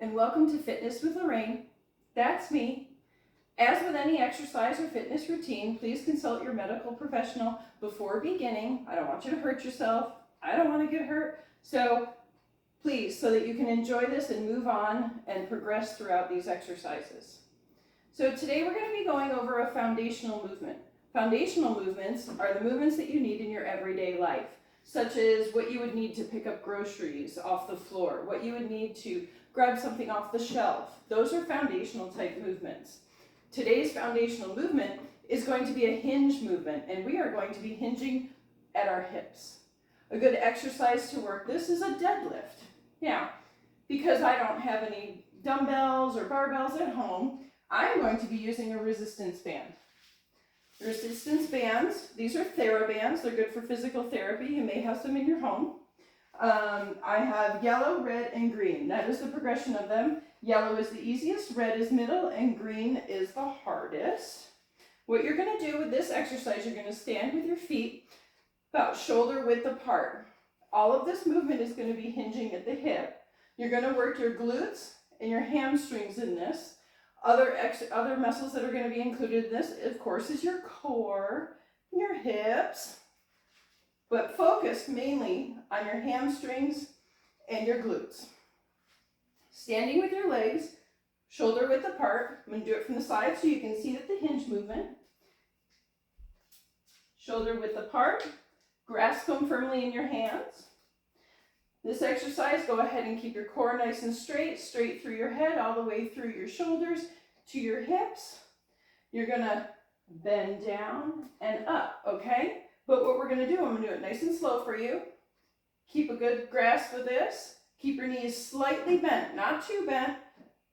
and welcome to Fitness with Lorraine. That's me. As with any exercise or fitness routine, please consult your medical professional before beginning. I don't want you to hurt yourself. I don't want to get hurt. So please, so that you can enjoy this and move on and progress throughout these exercises. So today we're going to be going over a foundational movement. Foundational movements are the movements that you need in your everyday life, such as what you would need to pick up groceries off the floor, what you would need to grab something off the shelf. Those are foundational type movements. Today's foundational movement is going to be a hinge movement, and we are going to be hinging at our hips. A good exercise to work this is a deadlift. Now, because I don't have any dumbbells or barbells at home, I'm going to be using a resistance band. Resistance bands, these are TheraBands. They're good for physical therapy. You may have some in your home. I have yellow, red, and green. That is the progression of them. Yellow is the easiest, red is middle, and green is the hardest. What you're going to do with this exercise, you're going to stand with your feet about shoulder width apart. All of this movement is going to be hinging at the hip. You're going to work your glutes and your hamstrings in this. Other muscles that are going to be included in this, of course, is your core and your hips, but focus mainly on your hamstrings and your glutes. Standing with your legs, shoulder width apart. I'm going to do it from the side so you can see that the hinge movement. Shoulder width apart, grasp them firmly in your hands. This exercise, go ahead and keep your core nice and straight through your head, all the way through your shoulders to your hips. You're gonna bend down and up, okay? But what we're gonna do, I'm gonna do it nice and slow for you. Keep a good grasp of this. Keep your knees slightly bent, not too bent,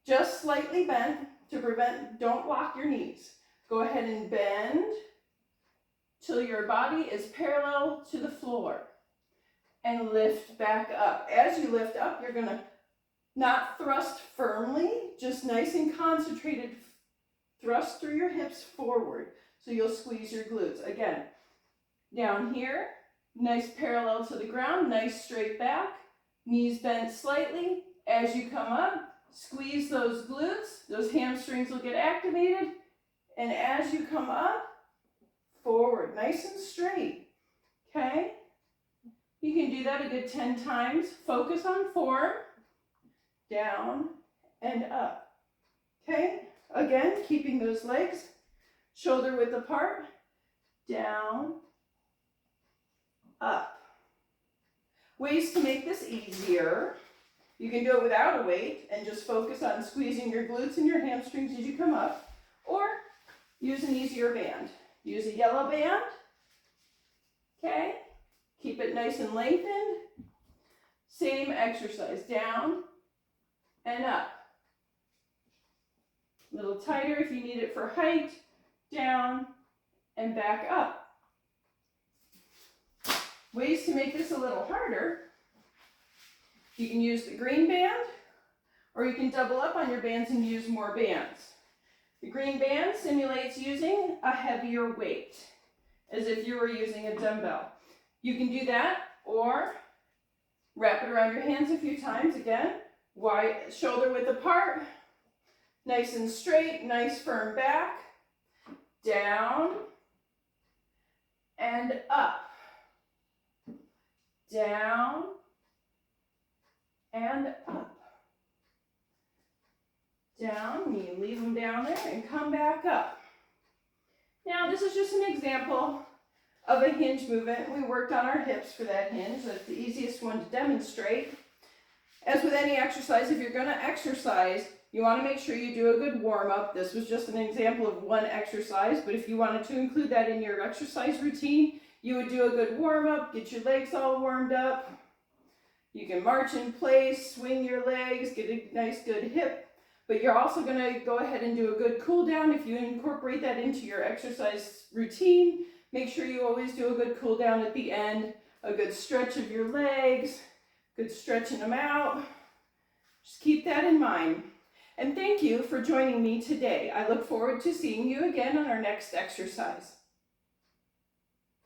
just slightly bent to prevent, don't lock your knees. Go ahead and bend till your body is parallel to the floor. And lift back up. As you lift up, you're going to not thrust firmly, just nice and concentrated thrust through your hips forward. So you'll squeeze your glutes. Again, down here, nice parallel to the ground, nice straight back, knees bent slightly. As you come up, squeeze those glutes, those hamstrings will get activated. And as you come up, forward, nice and straight, okay? You can do that a good 10 times. Focus on form, down and up. Okay? Again, keeping those legs shoulder width apart, down, up. Ways to make this easier. You can do it without a weight and just focus on squeezing your glutes and your hamstrings as you come up, or use an easier band. Use a yellow band. Okay? Keep it nice and lengthened. Same exercise, down and up. A little tighter if you need it for height, down and back up. Ways to make this a little harder. You can use the green band, or you can double up on your bands and use more bands. The green band simulates using a heavier weight, as if you were using a dumbbell. You can do that, or wrap it around your hands a few times. Again, wide, shoulder width apart, nice and straight, nice firm back, down and up, down and up, down. You leave them down there and come back up. Now, this is just an example of a hinge movement. We worked on our hips for that hinge. That's the easiest one to demonstrate. As with any exercise, if you're going to exercise, you want to make sure you do a good warm-up. This was just an example of one exercise, but if you wanted to include that in your exercise routine, you would do a good warm-up, get your legs all warmed up. You can march in place, swing your legs, get a nice good hip, but you're also going to go ahead and do a good cool down. If you incorporate that into your exercise routine, make sure you always do a good cool down at the end, a good stretch of your legs, good stretching them out. Just keep that in mind. And thank you for joining me today. I look forward to seeing you again on our next exercise.